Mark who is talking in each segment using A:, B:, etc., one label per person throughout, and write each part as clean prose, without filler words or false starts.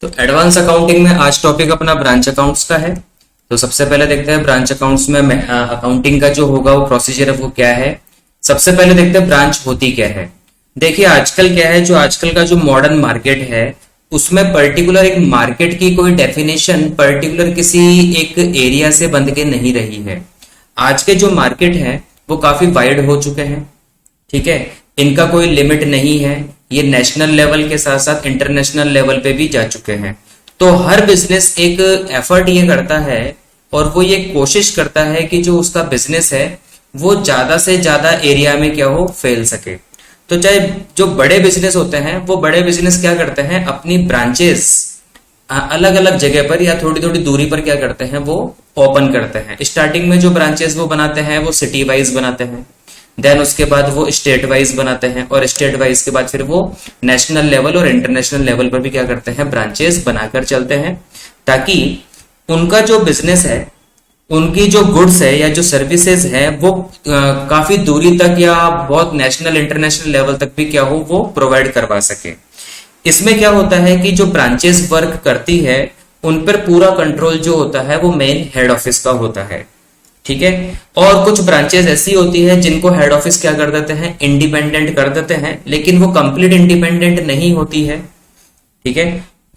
A: तो advance accounting में आज टॉपिक अपना ब्रांच अकाउंट्स का है। तो सबसे पहले देखते हैं ब्रांच अकाउंट्स में अकाउंटिंग का जो होगा वो प्रोसीजर है वो क्या है। सबसे पहले देखते हैं ब्रांच होती क्या है। देखिए आजकल क्या है, जो आजकल का जो मॉडर्न मार्केट है उसमें पर्टिकुलर एक मार्केट की कोई डेफिनेशन पर्टिकुलर किसी एक एरिया से बंध के नहीं रही है। आज के जो मार्केट है वो काफी वाइड हो चुके हैं, ठीक है। इनका कोई लिमिट नहीं है, ये नेशनल लेवल के साथ साथ इंटरनेशनल लेवल पे भी जा चुके हैं। तो हर बिजनेस एक एफर्ट ये करता है और वो ये कोशिश करता है कि जो उसका बिजनेस है वो ज्यादा से ज्यादा एरिया में क्या हो, फैल सके। तो चाहे जो बड़े बिजनेस होते हैं वो बड़े बिजनेस क्या करते हैं, अपनी ब्रांचेस अलग अलग जगह पर या थोड़ी थोड़ी दूरी पर क्या करते हैं, वो ओपन करते हैं। स्टार्टिंग में जो ब्रांचेस वो बनाते हैं वो सिटी वाइज बनाते हैं, देन उसके बाद वो स्टेट वाइज बनाते हैं और स्टेट वाइज के बाद फिर वो नेशनल लेवल और इंटरनेशनल लेवल पर भी क्या करते हैं, ब्रांचेस बनाकर चलते हैं, ताकि उनका जो बिजनेस है, उनकी जो गुड्स है या जो सर्विसेज है वो काफी दूरी तक या बहुत नेशनल इंटरनेशनल लेवल तक भी क्या हो, वो प्रोवाइड करवा सके। इसमें क्या होता है कि जो ब्रांचेस वर्क करती है उन पर पूरा कंट्रोल जो होता है वो मेन हेड ऑफिस का होता है, ठीक है। और कुछ ब्रांचेस ऐसी होती है जिनको हेड ऑफिस क्या कर देते हैं, इंडिपेंडेंट कर देते हैं, लेकिन वो कंप्लीट इंडिपेंडेंट नहीं होती है, ठीक है।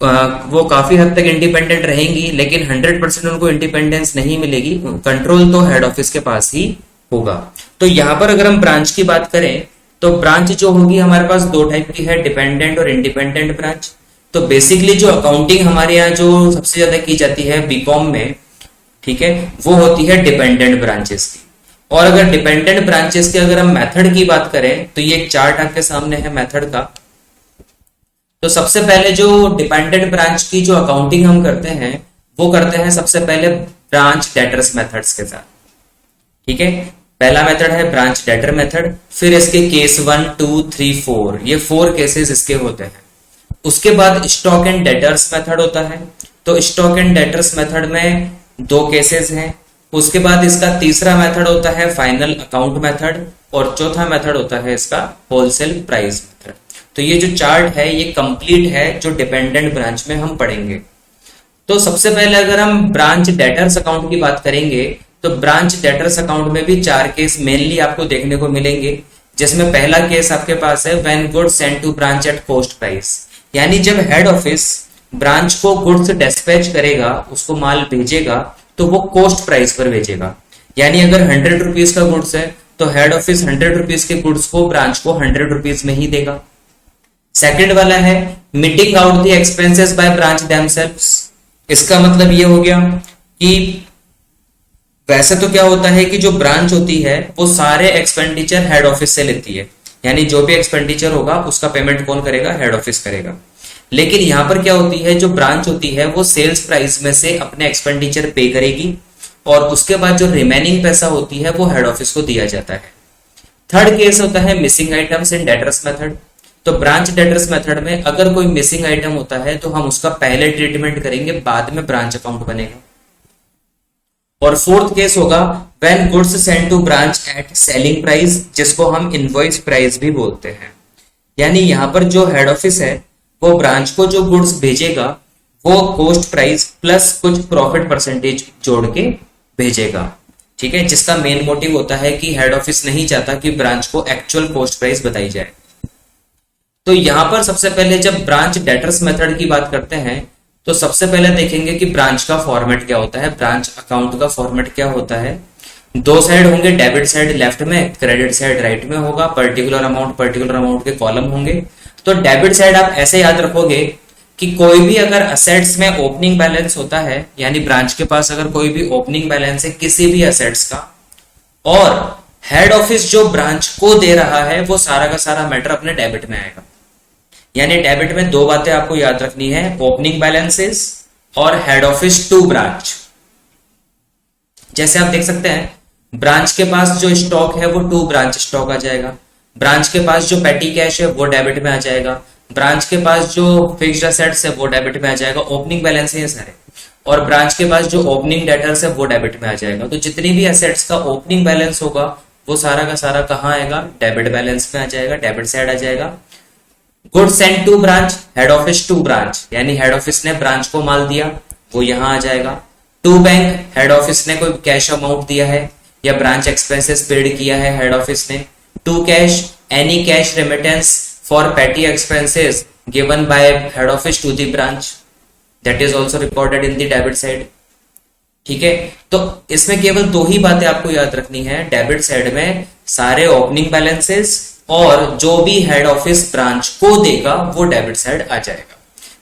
A: वो काफी हद तक इंडिपेंडेंट रहेंगी लेकिन 100% उनको इंडिपेंडेंस नहीं मिलेगी, कंट्रोल तो हेड ऑफिस के पास ही होगा। तो यहाँ पर अगर हम ब्रांच की बात करें तो ब्रांच जो होगी हमारे पास दो टाइप की है, डिपेंडेंट और इंडिपेंडेंट ब्रांच। तो बेसिकली जो अकाउंटिंग हमारे यहाँ जो सबसे ज्यादा की जाती है बीकॉम में, ठीक है, वो होती है डिपेंडेंट ब्रांचेस की। और अगर डिपेंडेंट ब्रांचेस के अगर हम मेथड की बात करें तो ये एक चार्ट आपके सामने है मेथड का। तो सबसे पहले जो डिपेंडेंट ब्रांच की जो अकाउंटिंग हम करते हैं वो करते हैं सबसे पहले ब्रांच डेटर्स मेथड्स के साथ, ठीक है। पहला मेथड है ब्रांच डेटर मेथड, फिर इसके केस 1, 2, 3, 4, ये 4 केसेस इसके होते हैं। उसके बाद स्टॉक एंड डेटर्स मेथड होता है। तो स्टॉक एंड डेटर्स मेथड में 2 केसेस हैं। उसके बाद इसका तीसरा मेथड होता है फाइनल अकाउंट मेथड और चौथा मेथड होता है इसका होलसेल प्राइस मेथड। तो ये जो चार्ट है ये कंप्लीट है जो डिपेंडेंट ब्रांच में हम पढ़ेंगे। तो सबसे पहले अगर हम ब्रांच डेटर्स अकाउंट की बात करेंगे तो ब्रांच डेटर्स अकाउंट में भी 4 केस मेनली आपको देखने को मिलेंगे, जिसमें पहला केस आपके पास है when goods sent to branch at cost price, यानी जब हेड ऑफिस ब्रांच को गुड्स डिस्पैच करेगा, उसको माल भेजेगा तो वो कॉस्ट प्राइस पर भेजेगा। यानी अगर 100 रुपीज का गुड्स है तो हेड ऑफिस 100 रुपीज के गुड्स को ब्रांच को 100 रुपीज में ही देगा। सेकंड वाला है meeting out the expenses by branch themselves. इसका मतलब ये हो गया कि वैसे तो क्या होता है कि जो ब्रांच होती है वो सारे एक्सपेंडिचर हेड ऑफिस से लेती है, यानी जो भी एक्सपेंडिचर होगा उसका पेमेंट कौन करेगा, हेड ऑफिस करेगा। लेकिन यहां पर क्या होती है, जो ब्रांच होती है वो सेल्स प्राइस में से अपने एक्सपेंडिचर पे करेगी और उसके बाद जो रिमेनिंग पैसा होती है वो हेड ऑफिस को दिया जाता है। थर्ड केस होता है missing items in debtors method. तो ब्रांच डेटर्स मेथड में अगर कोई मिसिंग आइटम होता है तो हम उसका पहले ट्रीटमेंट करेंगे, बाद में ब्रांच अकाउंट बनेगा। और फोर्थ केस होगा when goods sent to branch at selling price, जिसको हम इनवॉइस प्राइस भी बोलते हैं। यानी यहां पर जो हेड ऑफिस है वो ब्रांच को जो गुड्स भेजेगा वो कॉस्ट प्राइस प्लस कुछ प्रॉफिट परसेंटेज जोड़ के भेजेगा, ठीक है, जिसका मेन मोटिव होता है कि हेड ऑफिस नहीं चाहता कि ब्रांच को एक्चुअल कॉस्ट प्राइस बताई जाए। तो यहां पर सबसे पहले जब ब्रांच डेटर्स मेथड की बात करते हैं तो सबसे पहले देखेंगे कि ब्रांच का फॉर्मेट क्या होता है, ब्रांच अकाउंट का फॉर्मेट क्या होता है। 2 साइड होंगे, डेबिट साइड लेफ्ट में, क्रेडिट साइड राइट में होगा, पर्टिकुलर अमाउंट के कॉलम होंगे। तो डेबिट साइड आप ऐसे याद रखोगे कि कोई भी अगर असेट्स में ओपनिंग बैलेंस होता है, यानी ब्रांच के पास अगर कोई भी ओपनिंग बैलेंस है किसी भी असेट्स का और हेड ऑफिस जो ब्रांच को दे रहा है वो सारा का सारा मैटर अपने डेबिट में आएगा। यानी डेबिट में 2 बातें आपको याद रखनी है, ओपनिंग बैलेंसेस और हेड ऑफिस टू ब्रांच। जैसे आप देख सकते हैं ब्रांच के पास जो स्टॉक है वो टू ब्रांच स्टॉक आ जाएगा, ब्रांच के पास जो पेटी कैश है वो डेबिट में आ जाएगा, ब्रांच के पास जो फिक्स्ड एसेट्स है वो डेबिट में आ जाएगा, ओपनिंग बैलेंस है ये सारे, और ब्रांच के पास जो ओपनिंग डेटर्स है वो डेबिट में आ जाएगा। तो जितनी भी एसेट्स का ओपनिंग बैलेंस होगा वो सारा का सारा कहाँ आएगा, डेबिट बैलेंस में आ जाएगा, डेबिट साइड आ जाएगा। Good send to branch, head office to branch, यानी हेड ऑफिस ने ब्रांच को माल दिया, वो यहां आ जाएगा। टू बैंक, हेड ऑफिस ने कोई कैश अमाउंट दिया है या ब्रांच एक्सपेंसेस पेड किया है हेड ऑफिस ने। To cash, any cash remittance for petty expenses given by head office to the branch, that is also recorded in the debit side. ठीक है, तो इसमें केवल दो ही बातें आपको याद रखनी है। डेबिट साइड में सारे ओपनिंग बैलेंसेस और जो भी हेड ऑफिस ब्रांच को देगा वो डेबिट साइड आ जाएगा।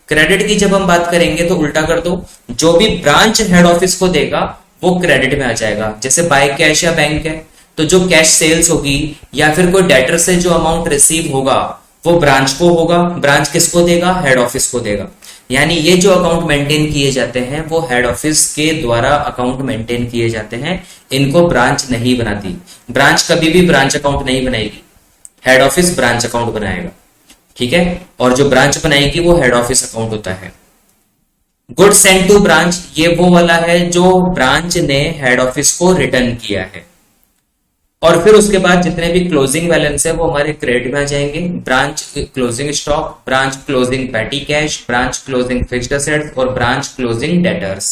A: क्रेडिट की जब हम बात करेंगे तो उल्टा कर दो, जो भी ब्रांच हेड ऑफिस को देगा वो क्रेडिट में आ जाएगा। जैसे बाय कैश या बैंक है, तो जो कैश सेल्स होगी या फिर कोई डेटर से जो अमाउंट रिसीव होगा वो ब्रांच को होगा। ब्रांच किसको देगा? हेड ऑफिस को देगा। यानी ये जो अकाउंट मेंटेन किए जाते हैं वो हेड ऑफिस के द्वारा अकाउंट मेंटेन किए जाते हैं, इनको ब्रांच नहीं बनाती। ब्रांच कभी भी ब्रांच अकाउंट नहीं बनाएगी, हेड ऑफिस ब्रांच अकाउंट बनाएगा। ठीक है, और जो ब्रांच बनाएगी वो हेड ऑफिस अकाउंट होता है। गुड सेंड टू ब्रांच, ये वो वाला है जो ब्रांच ने हेड ऑफिस को रिटर्न किया है। और फिर उसके बाद जितने भी क्लोजिंग बैलेंस है वो हमारे क्रेडिट में आ जाएंगे। Branch closing stock, branch closing पेटी cash, branch closing fixed assets और ब्रांच क्लोजिंग डेटर्स।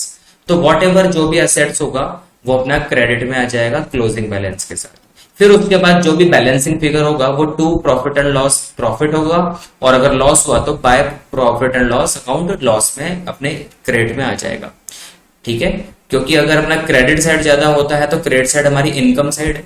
A: तो वॉट एवर जो भी असेट्स होगा वो अपना क्रेडिट में आ जाएगा क्लोजिंग बैलेंस के साथ। फिर उसके बाद जो भी बैलेंसिंग फिगर होगा वो to profit and loss profit होगा, और अगर लॉस हुआ तो by profit and loss account loss में अपने क्रेडिट में आ जाएगा। ठीक है, क्योंकि अगर अपना क्रेडिट साइड ज्यादा होता है तो क्रेडिट साइड हमारी इनकम साइड है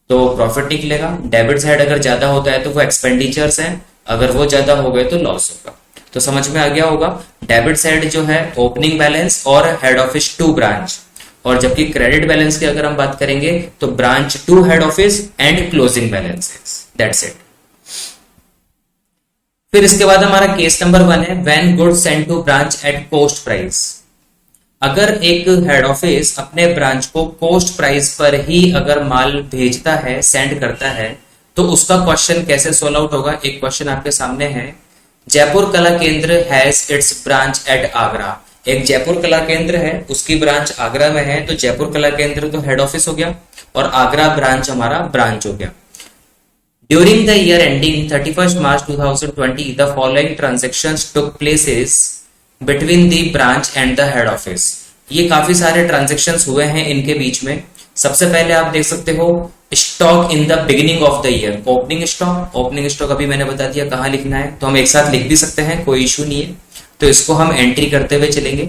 A: तो प्रॉफिट निकलेगा। डेबिट साइड अगर ज्यादा होता है तो वो एक्सपेंडिचर्स है, अगर वो ज्यादा हो गए तो लॉस होगा। तो समझ में आ गया होगा, डेबिट साइड जो है ओपनिंग बैलेंस और हेड ऑफिस टू ब्रांच, और जबकि क्रेडिट बैलेंस की अगर हम बात करेंगे तो branch to head office and closing balances, that's it. फिर इसके बाद हमारा केस नंबर 1 है when goods send to branch at cost price. अगर एक हेड ऑफिस अपने ब्रांच को कोस्ट प्राइस पर ही अगर माल भेजता है, सेंड करता है, तो उसका क्वेश्चन कैसे सोल्व आउट होगा। एक क्वेश्चन आपके सामने है, जयपुर कला केंद्र has its branch at Agra. एक जयपुर कला केंद्र है, उसकी ब्रांच आगरा में है, तो जयपुर कला केंद्र तो हेड ऑफिस हो गया और आगरा ब्रांच हमारा ब्रांच हो गया। During the year ending 31 March 2020 the following transactions took places between the branch and the head office. ये काफी सारे ट्रांजेक्शंस हुए हैं इनके बीच में। सबसे पहले आप देख सकते हो stock in the beginning of the year, opening stock. Opening stock अभी मैंने बता दिया कहाँ लिखना है, तो हम एक साथ लिख भी सकते हैं, कोई इशू नहीं है। तो इसको हम एंट्री करते हुए चलेंगे।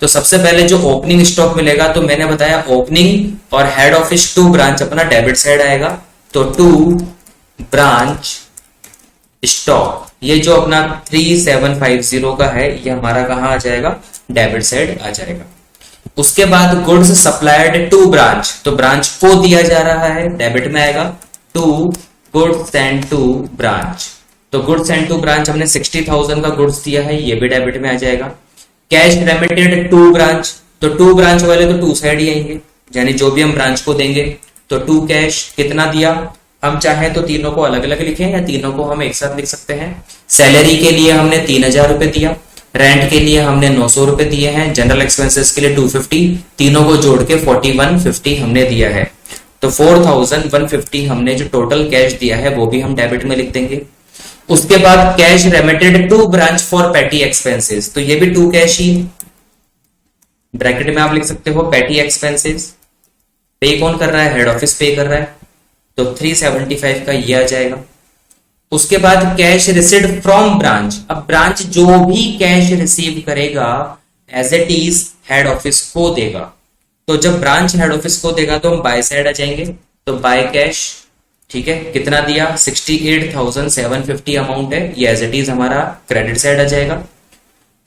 A: तो सबसे पहले जो ओपनिंग स्टॉक मिलेगा, तो मैंने बताया ओपनिंग और हेड ऑफिस टू ब्रांच अपना डेबिट साइड आएगा, तो टू ब्रांच स्टॉक, ये जो अपना 3750 का है ये हमारा कहाँ आ जाएगा? डेबिट साइड आ जाएगा। उसके बाद गुड्स सप्लाइड टू ब्रांच, तो ब्रांच को दिया जा रहा है, डेबिट में आएगा, to goods send to branch. तो गुड्स सेंड टू ब्रांच हमने 60,000 का गुड्स दिया है, ये भी डेबिट में आ जाएगा। कैश रेमिटेड टू ब्रांच, तो टू ब्रांच वाले तो टू साइड ही आएंगे, यानी जो भी हम ब्रांच को देंगे। तो टू कैश कितना दिया, हम चाहे तो तीनों को अलग अलग लिखें या तीनों को हम एक साथ लिख सकते हैं। सैलरी के लिए हमने 3000 रुपए दिया, रेंट के लिए हमने 900 रुपए दिए हैं, जनरल एक्सपेंसेस के लिए 250, तीनों को जोड़ के 4150 हमने दिया है। तो 4150 हमने जो टोटल कैश दिया है वो भी हम डेबिट में लिख देंगे। उसके बाद cash remitted to branch for petty expenses, तो ये भी टू कैश ही, ब्रैकेट में आप लिख सकते हो पेटी एक्सपेंसेस। पे कौन कर रहा है? हेड ऑफिस पे कर रहा है, तो 375 का ये आ जाएगा। उसके बाद कैश रिसीव्ड फ्रॉम ब्रांच, अब ब्रांच जो भी कैश रिसीव करेगा as it is head office को देगा। तो जब ब्रांच हेड ऑफिस को देगा तो हम बाय साइड आ जाएंगे, तो बाय कैश, ठीक है, कितना दिया? 68,750 अमाउंट है, ये एज इट इज हमारा क्रेडिट साइड आ जाएगा।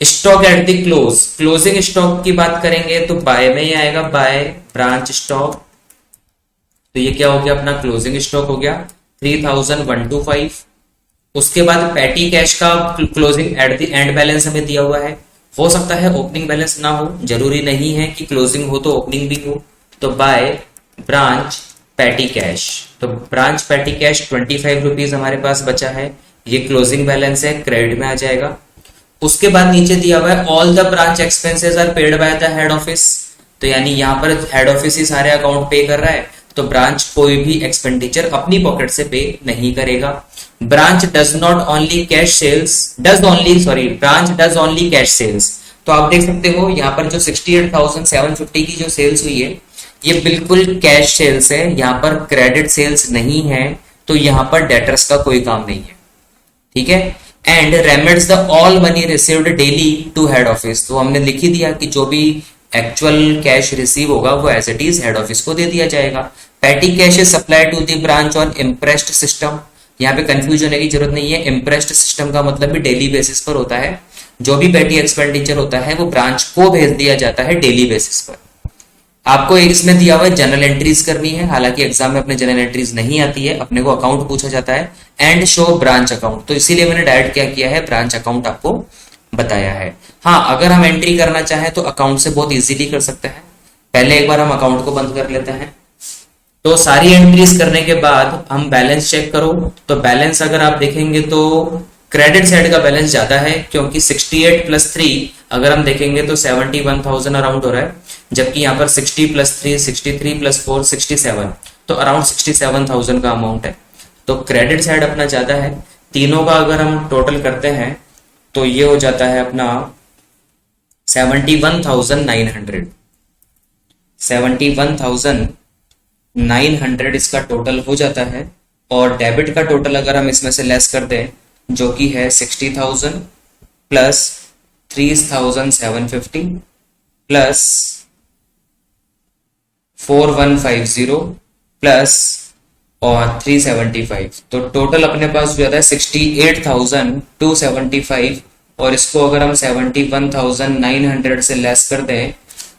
A: Stock at the close, closing stock की बात करेंगे तो बाय में ही आएगा, बाय ब्रांच स्टॉक, तो ये क्या हो गया? अपना क्लोजिंग स्टॉक हो गया 3125। उसके बाद पेटी कैश का closing at the end balance हमें दिया हुआ है, हो सकता है ओपनिंग बैलेंस ना हो, जरूरी नहीं है कि क्लोजिंग हो तो ओपनिंग भी हो, तो बाय ब्रांच पेटी कैश, तो ब्रांच पेटी कैश 25 रुपीज हमारे पास बचा है, ये क्लोजिंग बैलेंस है, क्रेडिट में आ जाएगा। उसके बाद नीचे दिया हुआ है all the branch expenses are paid by the head office, तो यानी यहाँ पर हेड ऑफिस ही सारे अकाउंट पे कर रहा है, तो ब्रांच कोई भी एक्सपेंडिचर अपनी पॉकेट से पे नहीं करेगा। Branch does not only cash sales, branch does only cash sales. तो आप देख सकते हो यहाँ पर जो 68,750 की जो सेल्स हुई है ये बिल्कुल कैश सेल्स है, यहाँ पर क्रेडिट सेल्स नहीं है, तो यहाँ पर डेटर्स का कोई काम नहीं है, ठीक है। And remits the all money received daily to head office, तो हमने लिख ही दिया कि जो भी एक्चुअल कैश रिसीव होगा वो as it is head office को दे दिया जाएगा। Petty cash is supplied to the branch on imprest system, यहाँ पे कंफ्यूज होने की जरूरत नहीं है। इम्प्रेस्ड सिस्टम का मतलब भी डेली बेसिस पर होता है, जो भी पैटी एक्सपेंडिचर होता है वो ब्रांच को भेज दिया जाता है डेली बेसिस पर। आपको इसमें दिया हुआ है जनरल एंट्रीज करनी है, हालांकि एग्जाम में अपने जनरल एंट्रीज नहीं आती है, अपने को अकाउंट पूछा जाता है एंड शो ब्रांच अकाउंट, तो इसीलिए मैंने डायरेक्ट क्या किया है, ब्रांच अकाउंट आपको बताया है। हाँ, अगर हम एंट्री करना चाहें तो अकाउंट से बहुत इजीली कर सकते हैं। पहले एक बार हम अकाउंट को बंद कर लेते हैं। तो सारी एंट्रीज करने के बाद हम बैलेंस चेक करो, तो बैलेंस अगर आप देखेंगे तो क्रेडिट साइड का बैलेंस ज्यादा है, क्योंकि 68 + 3 अगर हम देखेंगे तो 71,000 अराउंड हो रहा है, जबकि यहाँ पर 60 + 3 63 + 4 67, तो अराउंड 67,000 का अमाउंट है। तो क्रेडिट साइड अपना ज्यादा है। तीनों का अगर हम टोटल करते हैं तो ये हो जाता है अपना 71,900, 71,900 इसका टोटल हो जाता है। और डेबिट का टोटल अगर हम इसमें से लेस कर दें, जो कि है 60,000 प्लस 3,750 प्लस 4150 प्लस और 375, तो टोटल अपने पास जो आता है 68,275, और इसको अगर हम 71,900 से लेस कर दें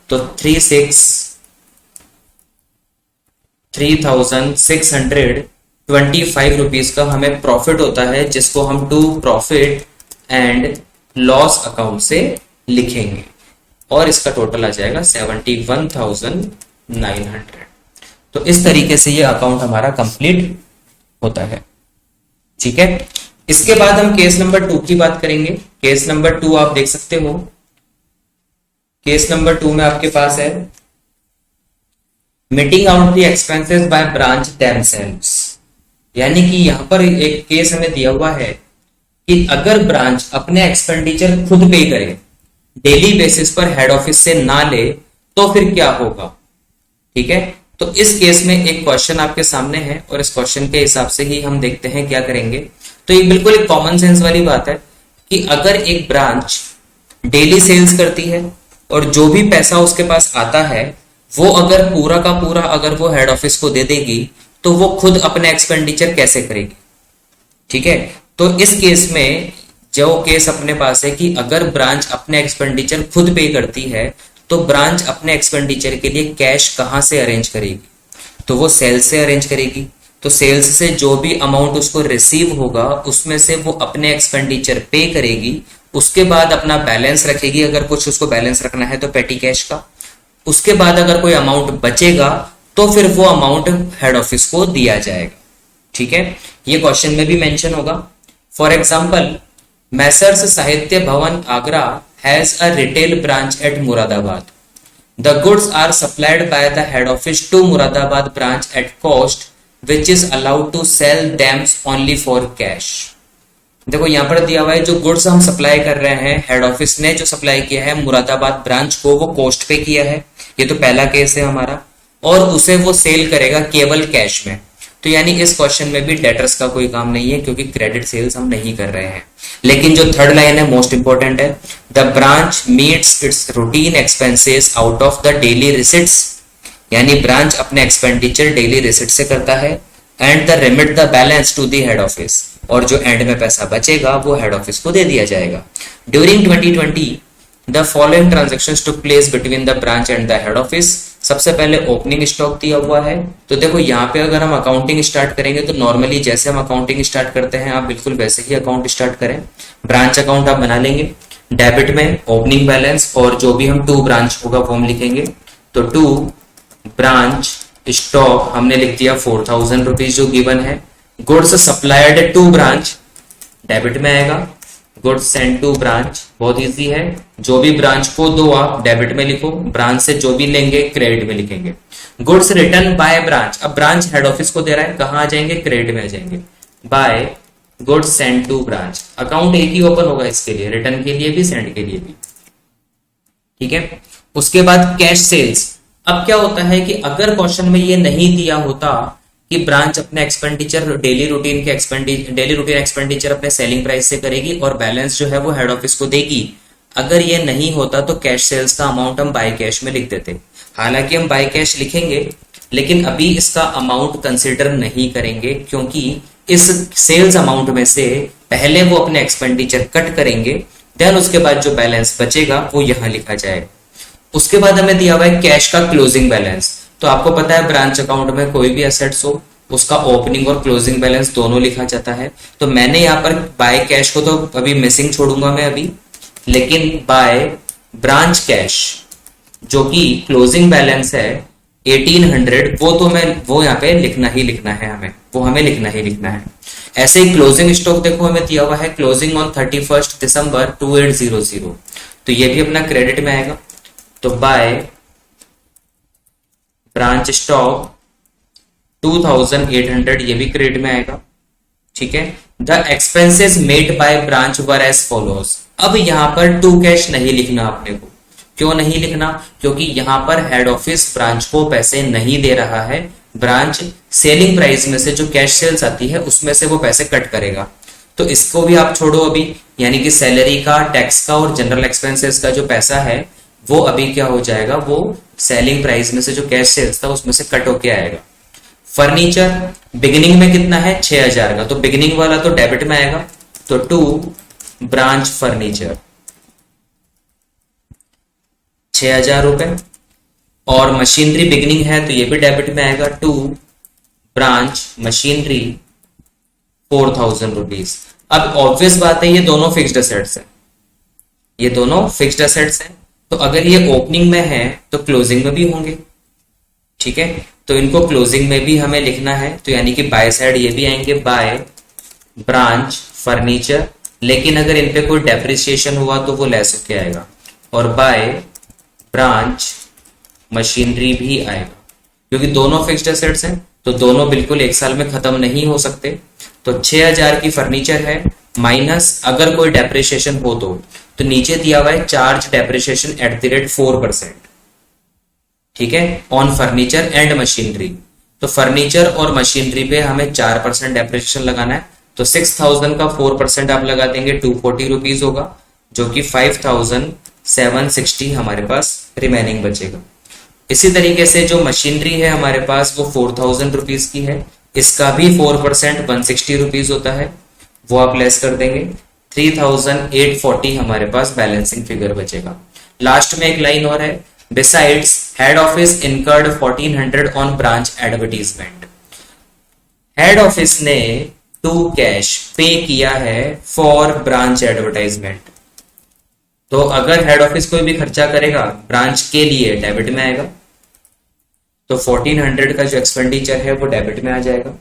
A: तो 3,625 रुपीज का हमें प्रॉफिट होता है, जिसको हम to profit and loss account से लिखेंगे, और इसका टोटल आ जाएगा 71,900। तो इस तरीके से ये अकाउंट हमारा कंप्लीट होता है, ठीक है। इसके बाद हम केस नंबर 2 की बात करेंगे। केस नंबर 2 आप देख सकते हो, केस नंबर 2 में आपके पास है meeting out the expenses by branch themselves, यानी कि यहां पर एक केस हमें दिया हुआ है कि अगर ब्रांच अपने एक्सपेंडिचर खुद पे करे, डेली बेसिस पर हेड ऑफिस से ना ले, तो फिर क्या होगा, ठीक है। तो इस केस में एक क्वेश्चन आपके सामने है, और इस क्वेश्चन के हिसाब से ही हम देखते हैं क्या करेंगे। तो ये बिल्कुल एक कॉमन सेंस वाली बात है कि अगर एक ब्रांच डेली सेल्स करती है और जो भी पैसा उसके पास आता है वो अगर पूरा का पूरा अगर वो हेड ऑफिस को दे देगी, तो वो खुद अपने एक्सपेंडिचर कैसे करेगी, ठीक है। तो इस केस में जो केस अपने पास है कि अगर ब्रांच अपने एक्सपेंडिचर खुद पे करती है, तो ब्रांच अपने एक्सपेंडिचर के लिए कैश कहां से अरेंज करेगी, तो वो सेल्स से अरेंज करेगी। तो सेल्स से जो भी अमाउंट उसको रिसीव होगा उसमें से वो अपने एक्सपेंडिचर पे करेगी, उसके बाद अपना बैलेंस रखेगी, अगर कुछ उसको बैलेंस रखना है तो पेटी कैश का। उसके बाद अगर कोई अमाउंट बचेगा तो फिर वो अमाउंट हेड ऑफिस को दिया जाएगा, ठीक है। ये क्वेश्चन में भी मेंशन होगा। फॉर एग्जांपल, मैसर्स साहित्य भवन Agra has a retail branch at Moradabad. The goods are supplied by the head office to Muradabad branch at cost, which is allowed to sell them only for cash. देखो यहाँ पर दिया हुआ है जो गुड्स हम सप्लाई कर रहे हैं, हेड ऑफिस ने जो सप्लाई किया है मुरादाबाद ब्रांच को, वो कॉस्ट पे किया है, ये तो पहला केस है हमारा, और उसे वो सेल करेगा केवल कैश में। तो यानी इस क्वेश्चन में भी डेटर्स का कोई काम नहीं है, क्योंकि क्रेडिट सेल्स हम नहीं कर रहे हैं। लेकिन जो थर्ड लाइन है मोस्ट इंपॉर्टेंट है, the branch meets its routine expenses out of the daily receipts, यानी ब्रांच अपने एक्सपेंडिचर डेली रिसिट से करता है, and the remit the balance to the head office, और जो एंड में पैसा बचेगा वो हेड ऑफिस को दे दिया जाएगा। During 2020 the following transactions took place between the branch and the head office. सबसे पहले ओपनिंग स्टॉक दिया हुआ है, तो देखो यहाँ पे अगर हम अकाउंटिंग स्टार्ट करेंगे तो नॉर्मली जैसे हम अकाउंटिंग स्टार्ट करते हैं आप बिल्कुल वैसे ही अकाउंट स्टार्ट करें। ब्रांच अकाउंट आप बना लेंगे, डेबिट में ओपनिंग बैलेंस और जो भी हम टू ब्रांच होगा वो हम लिखेंगे। तो टू ब्रांच स्टॉक हमने लिख दिया 4,000 रुपीज जो गिवन है। Goods supplied to branch debit में आएगा, गुड्स सेंड टू ब्रांच, बहुत इजी है, जो भी ब्रांच को दो आप डेबिट में लिखो, ब्रांच से जो भी लेंगे क्रेडिट में लिखेंगे। गुड्स रिटर्न बाय ब्रांच, अब ब्रांच हेड ऑफिस को दे रहा है, कहां आ जाएंगे, क्रेडिट में आ जाएंगे। By goods send to branch, account एक ही ओपन होगा इसके लिए, रिटर्न के लिए भी सेंड के लिए भी, ठीक है। उसके बाद कैश सेल्स, अब क्या होता है कि अगर क्वेश्चन में ये नहीं दिया होता कि ब्रांच अपने एक्सपेंडिचर डेली रूटीन एक्सपेंडिचर अपने सेलिंग प्राइस से करेगी और बैलेंस जो है वो हेड ऑफिस को देगी, अगर ये नहीं होता तो कैश सेल्स का अमाउंट हम बाय कैश में लिख देते। हालांकि हम बाय कैश लिखेंगे लेकिन अभी इसका अमाउंट कंसिडर नहीं करेंगे, क्योंकि इस सेल्स अमाउंट में से पहले वो अपने एक्सपेंडिचर कट करेंगे, देन उसके बाद जो बैलेंस बचेगा वो यहां लिखा जाएगा। उसके बाद हमें दिया हुआ है कैश का क्लोजिंग बैलेंस, तो आपको पता है ब्रांच अकाउंट में कोई भी एसेट्स हो उसका ओपनिंग और क्लोजिंग बैलेंस दोनों लिखा जाता है। तो मैंने यहाँ पर बाय कैश को तो अभी मिसिंग छोड़ूंगा मैं अभी, लेकिन बाय ब्रांच कैश जो कि क्लोजिंग बैलेंस है 1800, वो यहाँ पे लिखना ही लिखना है, हमें लिखना ही लिखना है। ऐसे ही क्लोजिंग स्टॉक देखो हमें दिया हुआ है क्लोजिंग ऑन 31 दिसंबर 2800, तो ये भी अपना क्रेडिट में आएगा। तो बाय ब्रांच स्टॉक 2800, ये भी क्रेडिट में आएगा, ठीक है। The expenses made by branch were as follows, अब यहां पर टू कैश नहीं लिखना अपने को, क्यों नहीं लिखना, क्योंकि यहां पर हेड ऑफिस ब्रांच को पैसे नहीं दे रहा है, ब्रांच सेलिंग प्राइस में से जो कैश सेल्स आती है उसमें से वो पैसे कट करेगा। तो इसको भी आप छोड़ो अभी, यानी कि सैलरी का, टैक्स का और जनरल एक्सपेंसेस का जो पैसा है वो अभी क्या हो जाएगा, वो सेलिंग प्राइस में से जो कैश सेल्स था उसमें से कट होके आएगा। फर्नीचर बिगिनिंग में कितना है 6000 का, तो बिगिनिंग वाला तो डेबिट में आएगा, तो टू ब्रांच फर्नीचर 6000 रुपए, और मशीनरी बिगिनिंग है तो ये भी डेबिट में आएगा, टू ब्रांच मशीनरी 4000 रुपीज। अब ऑब्वियस बात है ये दोनों फिक्स्ड एसेट्स है, ये दोनों फिक्स्ड एसेट्स हैं, तो अगर ये ओपनिंग में है तो क्लोजिंग में भी होंगे, ठीक है। तो इनको क्लोजिंग में भी हमें लिखना है, तो यानी कि बाय साइड ये भी आएंगे बाय ब्रांच फर्नीचर, लेकिन अगर इन पे कोई डेप्रिसिएशन हुआ तो वो लेस होके आएगा, और बाय ब्रांच मशीनरी भी आएगा, क्योंकि दोनों फिक्स्ड एसेट्स हैं तो दोनों बिल्कुल एक साल में खत्म नहीं हो सकते। तो 6000 की फर्नीचर है, माइनस अगर कोई डेप्रिसिएशन हो तो नीचे दिया हुआ है चार्ज डेप्रिसिएशन @4%, ठीक है, ऑन फर्नीचर एंड मशीनरी। तो फर्नीचर और मशीनरी पे हमें 4% डेप्रिसिएशन लगाना है, तो 6000 का 4% आप लगा देंगे 240 रुपीज होगा, जो कि 5760 हमारे पास रिमेनिंग बचेगा। इसी तरीके से जो मशीनरी है हमारे पास वो 4000 रुपीज की है, इसका भी 4% 160 रुपीज होता है, वो आप लेस कर देंगे, 3840 हमारे पास बैलेंसिंग फिगर बचेगा। लास्ट में एक लाइन और है, besides head office incurred 1400 on branch advertisement, head office ने टू कैश पे किया है फॉर ब्रांच एडवर्टाइजमेंट। तो अगर हेड ऑफिस कोई भी खर्चा करेगा ब्रांच के लिए डेबिट में आएगा, तो 1400 का जो एक्सपेंडिचर है वो डेबिट में आ जाएगा।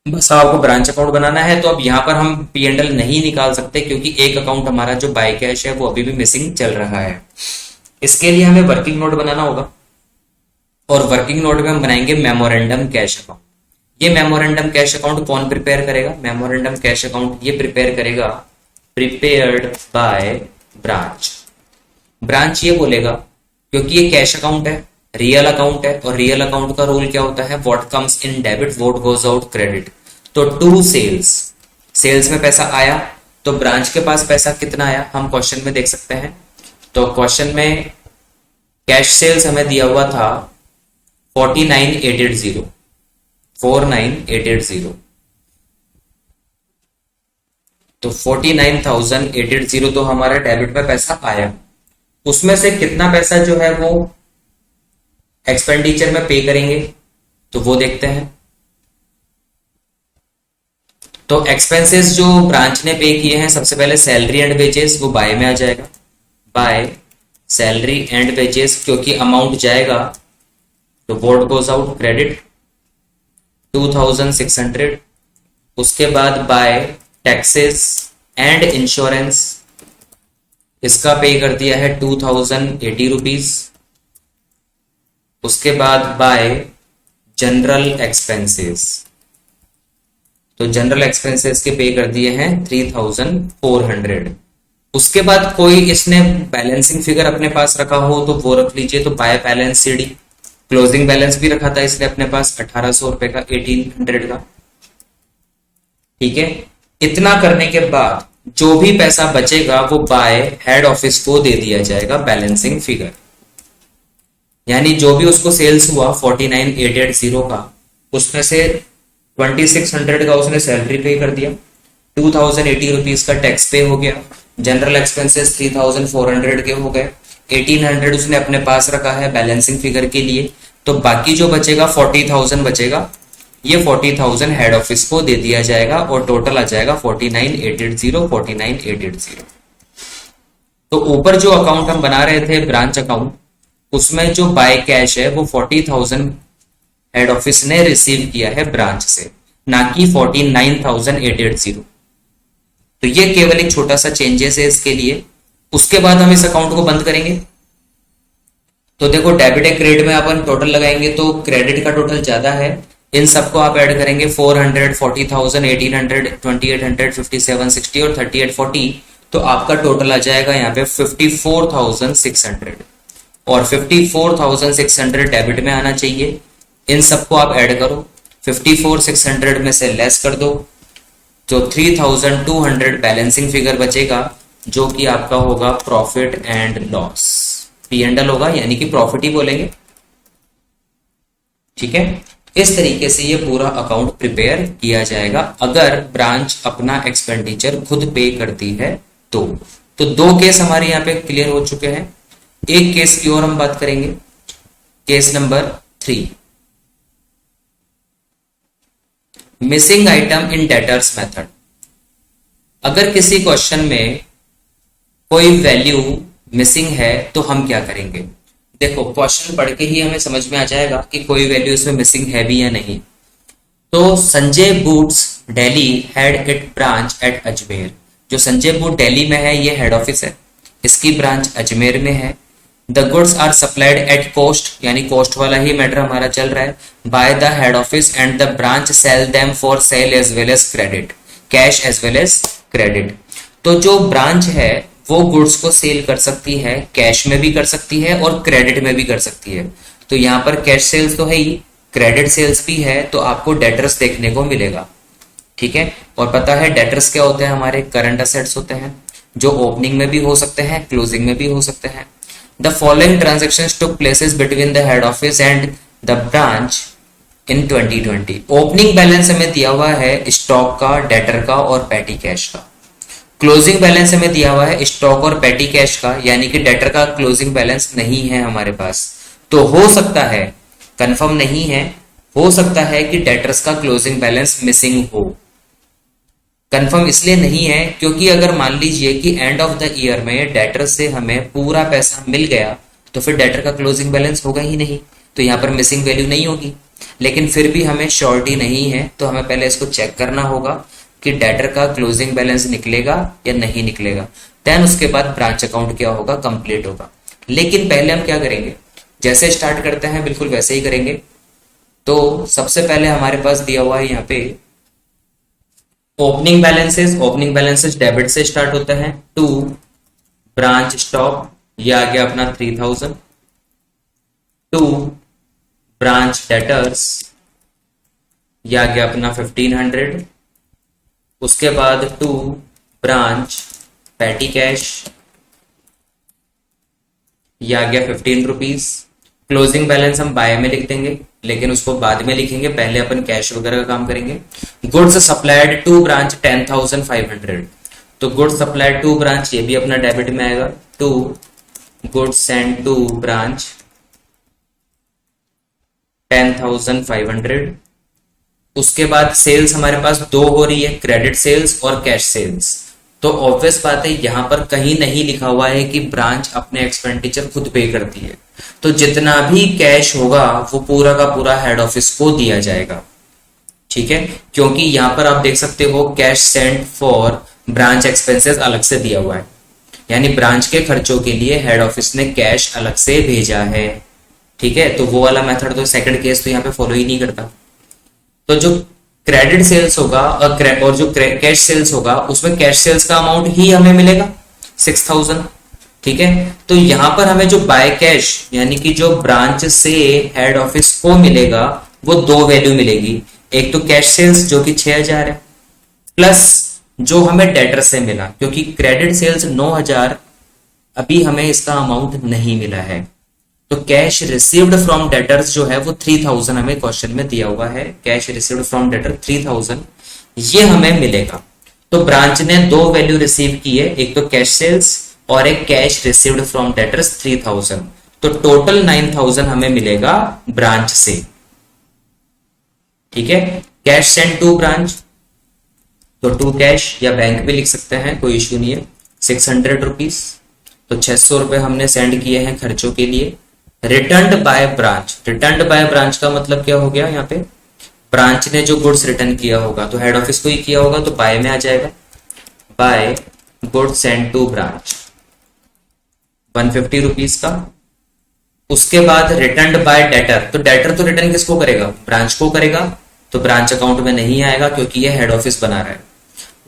A: बस आपको ब्रांच अकाउंट बनाना है, तो अब यहां पर हम P&L नहीं निकाल सकते क्योंकि एक अकाउंट हमारा जो बाय कैश है वो अभी भी मिसिंग चल रहा है। इसके लिए हमें वर्किंग नोट बनाना होगा, और वर्किंग नोट में हम बनाएंगे मेमोरेंडम कैश अकाउंट। ये मेमोरेंडम कैश अकाउंट कौन प्रिपेयर करेगा, मेमोरेंडम कैश अकाउंट ये प्रिपेयर करेगा प्रिपेयर्ड बाय ब्रांच। ब्रांच ये बोलेगा क्योंकि ये कैश अकाउंट है, रियल अकाउंट है, और रियल अकाउंट का रूल क्या होता है, what comes in debit what goes out credit. तो टू सेल्स, सेल्स में पैसा आया तो ब्रांच के पास पैसा कितना आया हम क्वेश्चन में देख सकते हैं। तो क्वेश्चन में कैश सेल्स हमें दिया हुआ था 49880, तो 49880 तो हमारा डेबिट में पैसा आया, उसमें से कितना पैसा जो है वो एक्सपेंडिचर में पे करेंगे तो वो देखते हैं। तो एक्सपेंसेस जो ब्रांच ने पे किए हैं, सबसे पहले सैलरी एंड वेजेस, वो बाय में आ जाएगा, बाय सैलरी एंड वेजेस, क्योंकि अमाउंट जाएगा तो व्हाट गोज आउट क्रेडिट 2600। उसके बाद बाय टैक्सेस एंड इंश्योरेंस, इसका पे कर दिया है 2080 रुपीज। उसके बाद बाय जनरल एक्सपेंसेस, तो जनरल एक्सपेंसेस के पे कर दिए हैं 3400। उसके बाद कोई इसने बैलेंसिंग फिगर अपने पास रखा हो तो वो रख लीजिए, तो by balance CD. Closing balance भी रखा था इसने अपने पास 1800 रुपए का, 1800 का। ठीक है, इतना करने के बाद जो भी पैसा बचेगा वो बाय हेड ऑफिस को दे दिया जाएगा बैलेंसिंग फिगर। यानी जो भी उसको सेल्स हुआ 49880 का, उसमें से 2600 का उसने सैलरी पे कर दिया, 2080 रुपीज का टैक्स पे हो गया, जनरल एक्सपेंसेस 3400 के हो गए, 1800 उसने अपने पास रखा है बैलेंसिंग फिगर के लिए। तो बाकी जो बचेगा 40,000 बचेगा, ये 40,000 हेड ऑफिस को दे दिया जाएगा और टोटल आ जाएगा 49,880। तो ऊपर जो अकाउंट हम बना रहे थे ब्रांच अकाउंट, उसमें जो बाय कैश है वो 40,000 हेड ऑफिस ने रिसीव किया है ब्रांच से, ना कि 49,880। तो ये केवल एक छोटा सा चेंजेस है इसके लिए। उसके बाद हम इस अकाउंट को बंद करेंगे। तो देखो डेबिट या क्रेडिट में अपन टोटल लगाएंगे तो क्रेडिट का टोटल ज्यादा है, इन सबको आप ऐड करेंगे 400, 40,000, 1800, 2800, 57, 60 और 3840, तो आपका टोटल आ जाएगा यहाँ पे 54,600 और 54,600 डेबिट में आना चाहिए। इन सबको आप ऐड करो, 54,600 में से लेस कर दो, तो 3,200 बैलेंसिंग फिगर बचेगा, जो कि आपका होगा प्रॉफिट एंड लॉस, P&L होगा, यानी कि प्रॉफिट ही बोलेंगे। ठीक है, इस तरीके से ये पूरा अकाउंट प्रिपेयर किया जाएगा अगर ब्रांच अपना एक्सपेंडिचर खुद पे करती है तो। दो केस हमारे यहाँ पे क्लियर हो चुके हैं। एक केस की और हम बात करेंगे, केस नंबर 3, मिसिंग आइटम इन डेटर्स मेथड। अगर किसी क्वेश्चन में कोई वैल्यू मिसिंग है तो हम क्या करेंगे। देखो क्वेश्चन पढ़ के ही हमें समझ में आ जाएगा कि कोई वैल्यू इसमें मिसिंग है भी या नहीं। तो Sanjay boots Delhi had it branch at Ajmer. जो संजय बूट दिल्ली में है ये हेड ऑफिस है, इसकी ब्रांच अजमेर में है। The goods are supplied at cost, यानी कॉस्ट वाला ही मैटर हमारा चल रहा है, by the head office and the branch sell them for sale as well as credit, cash as well as credit. तो जो ब्रांच है वो गुड्स को सेल कर सकती है, कैश में भी कर सकती है और क्रेडिट में भी कर सकती है। तो यहाँ पर कैश सेल्स तो है ही, क्रेडिट सेल्स भी है, तो आपको डेटर्स देखने को मिलेगा। ठीक है, और पता है डेटर्स क्या होते हैं, हमारे करंट असेट्स होते हैं, जो ओपनिंग में भी हो सकते हैं, क्लोजिंग में भी हो सकते हैं। The following transactions took places between the head office and the branch in 2020। Opening balance हमें दिया हुआ है स्टॉक का, डेटर का और पैटी कैश का। क्लोजिंग बैलेंस हमें दिया हुआ है स्टॉक और पैटी कैश का, यानी कि डेटर का क्लोजिंग बैलेंस नहीं है हमारे पास। तो हो सकता है, कंफर्म नहीं है, हो सकता है कि डेटर्स का क्लोजिंग बैलेंस मिसिंग हो। कंफर्म इसलिए नहीं है क्योंकि अगर मान लीजिए कि एंड ऑफ द ईयर में डेटर से हमें पूरा पैसा मिल गया तो फिर डेटर का क्लोजिंग बैलेंस होगा ही नहीं, तो यहाँ पर मिसिंग वैल्यू नहीं होगी। लेकिन फिर भी हमें श्योरिटी नहीं है, तो हमें पहले इसको चेक करना होगा कि डेटर का क्लोजिंग बैलेंस निकलेगा या नहीं निकलेगा। देन उसके बाद ब्रांच अकाउंट क्या होगा, कंप्लीट होगा। लेकिन पहले हम क्या करेंगे, जैसे स्टार्ट करते हैं बिल्कुल वैसे ही करेंगे। तो सबसे पहले हमारे पास दिया हुआ है यहाँ पे opening balances. Opening balances debit से स्टार्ट होते हैं, टू ब्रांच स्टॉक, ये आ गया अपना 3000, टू ब्रांच डेटर्स, ये आ गया अपना 1500, उसके बाद टू ब्रांच पैटी कैश, ये आ गया 15 रुपीज। क्लोजिंग बैलेंस हम बाय में लिख देंगे, लेकिन उसको बाद में लिखेंगे, पहले अपन कैश वगैरह का काम करेंगे। गुड्स सप्लाइड टू ब्रांच 10,500, तो गुड्स सप्लाइड टू ब्रांच ये भी अपना डेबिट में आएगा, to goods send to branch 10,500। उसके बाद सेल्स हमारे पास दो हो रही है, क्रेडिट सेल्स और कैश सेल्स। तो ऑब्वियस बात है यहां पर कहीं नहीं लिखा हुआ है कि ब्रांच अपने एक्सपेंडिचर खुद पे करती है, तो जितना भी कैश होगा वो पूरा का पूरा हेड ऑफिस को दिया जाएगा। ठीक है, क्योंकि यहां पर आप देख सकते हो cash sent for branch expenses अलग से दिया हुआ है, यानी ब्रांच के खर्चों के लिए हेड ऑफिस ने कैश अलग से भेजा है। ठीक है, तो वो वाला मेथड तो सेकंड केस तो यहाँ पे फॉलो ही नहीं करता। तो जो क्रेडिट सेल्स होगा और जो कैश सेल्स होगा उसमें कैश सेल्स का अमाउंट ही हमें मिलेगा 6000। ठीक है, तो यहां पर हमें जो बाय कैश यानी कि जो ब्रांच से हेड ऑफिस को मिलेगा वो दो वैल्यू मिलेगी, एक तो कैश सेल्स जो कि 6000 है, प्लस जो हमें डेटर से मिला, क्योंकि क्रेडिट सेल्स 9000 अभी हमें इसका अमाउंट नहीं मिला है। तो कैश रिसीव्ड फ्रॉम डेटर्स जो है वो 3000 हमें क्वेश्चन में दिया हुआ है, कैश रिसीव्ड फ्रॉम डेटर 3000 ये हमें मिलेगा। तो ब्रांच ने दो वैल्यू रिसीव की है, एक तो कैश सेल्स और एक कैश रिसीव्ड फ्रॉम डेटर्स 3000, तो टोटल 9000 हमें मिलेगा ब्रांच से। ठीक है, कैश सेंड टू ब्रांच तो टू कैश या बैंक भी लिख सकते हैं, कोई इश्यू नहीं है। 600 रुपीज, तो 600 रुपए हमने सेंड किए हैं खर्चों के लिए। Return by branch, return by branch का मतलब क्या हो गया, यहाँ पे ब्रांच ने जो गुड्स रिटर्न किया होगा तो हेड ऑफिस को ही किया होगा तो बाय में आ जाएगा, by goods send to branch 150 rupees का। उसके बाद रिटर्न बाय डेटर, तो डेटर तो रिटर्न किसको करेगा, ब्रांच को करेगा, तो ब्रांच अकाउंट में नहीं आएगा क्योंकि ये हेड ऑफिस बना रहा है।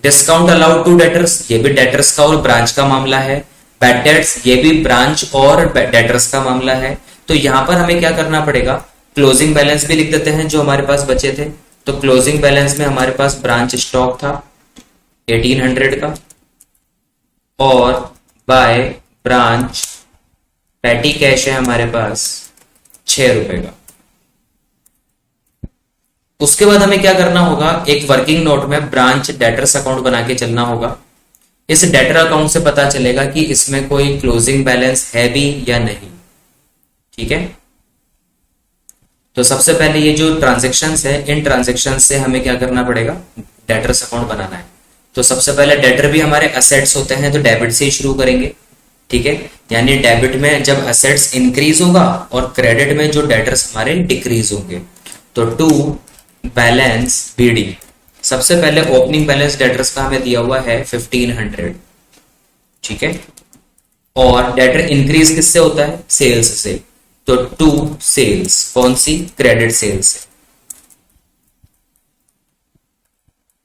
A: डिस्काउंट अलाउड टू डेटर्स, ये भी डेटर्स का और ब्रांच का मामला है। बैड डेट्स, ये भी ब्रांच और डेटर्स का मामला है। तो यहां पर हमें क्या करना पड़ेगा, क्लोजिंग बैलेंस भी लिख देते हैं जो हमारे पास बचे थे। तो क्लोजिंग बैलेंस में हमारे पास ब्रांच स्टॉक था 1800 का, और बाय ब्रांच पैटी कैश है हमारे पास 6 रुपए का। उसके बाद हमें क्या करना होगा, एक वर्किंग नोट में ब्रांच डेटर्स अकाउंट बना के चलना होगा। इस डेटर अकाउंट से पता चलेगा कि इसमें कोई क्लोजिंग बैलेंस है भी या नहीं। ठीक है, तो सबसे पहले ये जो ट्रांजेक्शंस है, इन ट्रांजेक्शंस से हमें क्या करना पड़ेगा, डेटर्स अकाउंट बनाना है। तो सबसे पहले डेटर भी हमारे असेट्स होते हैं तो डेबिट से ही शुरू करेंगे। ठीक है, यानी डेबिट में जब असेट्स इंक्रीज होगा और क्रेडिट में जो डेटर्स हमारे डिक्रीज होंगे। तो टू बैलेंस बीडी, सबसे पहले ओपनिंग बैलेंस डेटर्स का हमें दिया हुआ है 1500। ठीक है, और डेटर इंक्रीज किससे होता है, सेल्स से, तो टू सेल्स, कौन सी, क्रेडिट सेल्स से।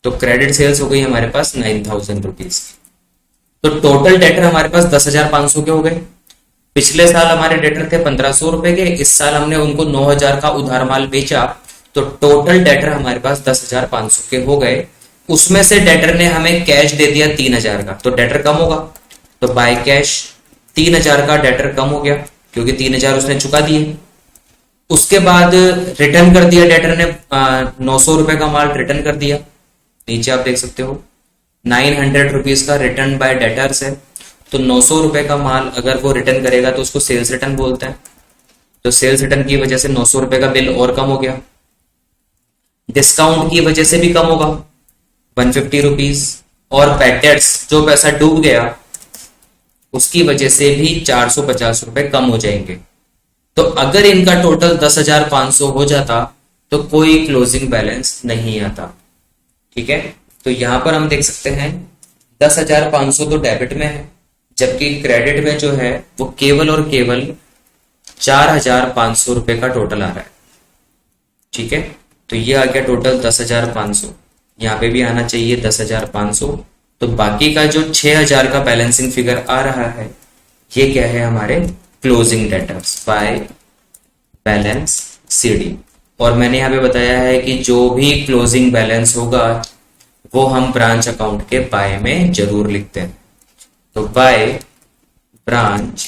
A: तो क्रेडिट सेल्स हो गई हमारे पास 9000 रुपीज। तो टोटल डेटर हमारे पास 10,500 के हो गए। पिछले साल हमारे डेटर थे 1500 रुपए के, इस साल हमने उनको 9000 का उधार माल बेचा, तो टोटल डेटर हमारे पास 10,500 के हो गए। उसमें से डेटर ने हमें कैश दे दिया 3000 का, तो डेटर कम होगा, तो बाय कैश 3000 का डेटर कम हो गया क्योंकि 3000 उसने चुका दिए। उसके बाद रिटर्न कर दिया डेटर ने 900 रुपए का माल रिटर्न कर दिया, नीचे आप देख सकते हो 900 रुपीज का रिटर्न बाय डेटर्स है। तो 900 रुपए का माल अगर वो रिटर्न करेगा तो उसको सेल्स रिटर्न बोलते हैं। तो सेल्स रिटर्न की वजह से 900 रुपए का बिल और कम हो गया। डिस्काउंट की वजह से भी कम होगा 150 रुपीज, और बैड डेट्स जो पैसा डूब गया उसकी वजह से भी 450 रुपए कम हो जाएंगे। तो अगर इनका टोटल 10,500 हो जाता तो कोई क्लोजिंग बैलेंस नहीं आता। ठीक है, तो यहां पर हम देख सकते हैं 10,500 तो डेबिट में है, जबकि क्रेडिट में जो है वो केवल और केवल 4,500 रुपए का टोटल आ रहा है। ठीक है, तो ये आ गया टोटल 10,500, यहाँ पे भी आना चाहिए 10,500। तो बाकी का जो 6,000 का बैलेंसिंग फिगर आ रहा है ये क्या है, हमारे closing debtors by balance CD. और मैंने यहाँ पे बताया है कि जो भी क्लोजिंग बैलेंस होगा वो हम ब्रांच अकाउंट के बाय में जरूर लिखते हैं। तो बाय ब्रांच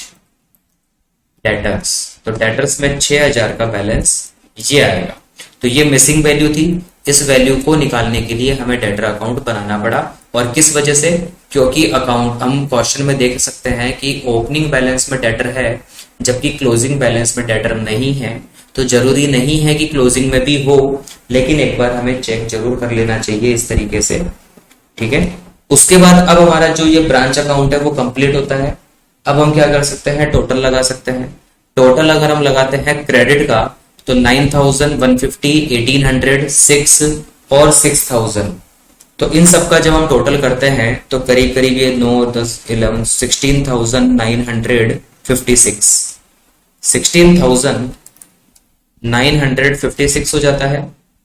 A: डेटर्स, तो डेटर्स में 6,000 का बैलेंस ये आएगा। तो ये मिसिंग वैल्यू थी, इस वैल्यू को निकालने के लिए हमें डेटर अकाउंट बनाना पड़ा। और किस वजह से, क्योंकि अकाउंट हम क्वेश्चन में देख सकते हैं कि ओपनिंग बैलेंस में डेटर है जबकि क्लोजिंग बैलेंस में डेटर नहीं है। तो जरूरी नहीं है कि क्लोजिंग में भी हो, लेकिन एक बार हमें चेक जरूर कर लेना चाहिए इस तरीके से। ठीक है, उसके बाद अब हमारा जो ये ब्रांच अकाउंट है वो कंप्लीट होता है। अब हम क्या कर सकते हैं, टोटल लगा सकते हैं। टोटल अगर हम लगाते हैं क्रेडिट का तो 9,000, 150, 1800, 6 और 6000। तो इन सब का जब हम टोटल करते हैं तो करीब करीब ये 9 10 11 16,956 16,956 हो जाता है।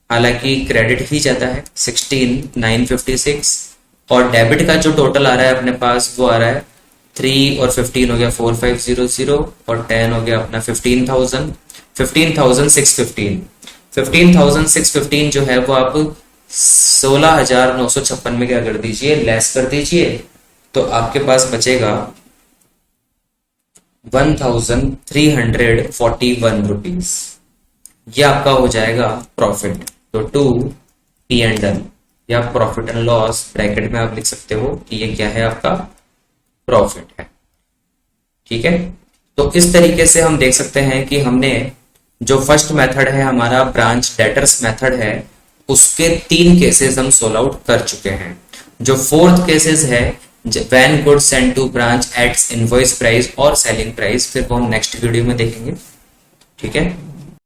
A: हालांकि क्रेडिट ही जाता है 16,956, और डेबिट का जो टोटल आ रहा है अपने पास वो आ रहा है 3 और 15 हो गया 4500, और 10 हो गया अपना 15,000 15,615 15,615 जो है वो आप 16,956 में क्या कर दीजिए, लेस कर दीजिए, तो आपके पास बचेगा 1,341 रुपीज। ये आपका हो जाएगा प्रॉफिट। तो टू P&L या प्रॉफिट एंड लॉस ब्रैकेट में आप लिख सकते हो कि ये क्या है, आपका प्रॉफिट है। ठीक है, तो इस तरीके से हम देख सकते हैं कि हमने जो फर्स्ट मेथड है हमारा ब्रांच डेटर्स मेथड है, उसके 3 केसेस हम सोल्व आउट कर चुके हैं। जो फोर्थ केसेस है when goods send to branch at invoice price और सेलिंग प्राइस, फिर वो हम नेक्स्ट वीडियो में देखेंगे। ठीक है।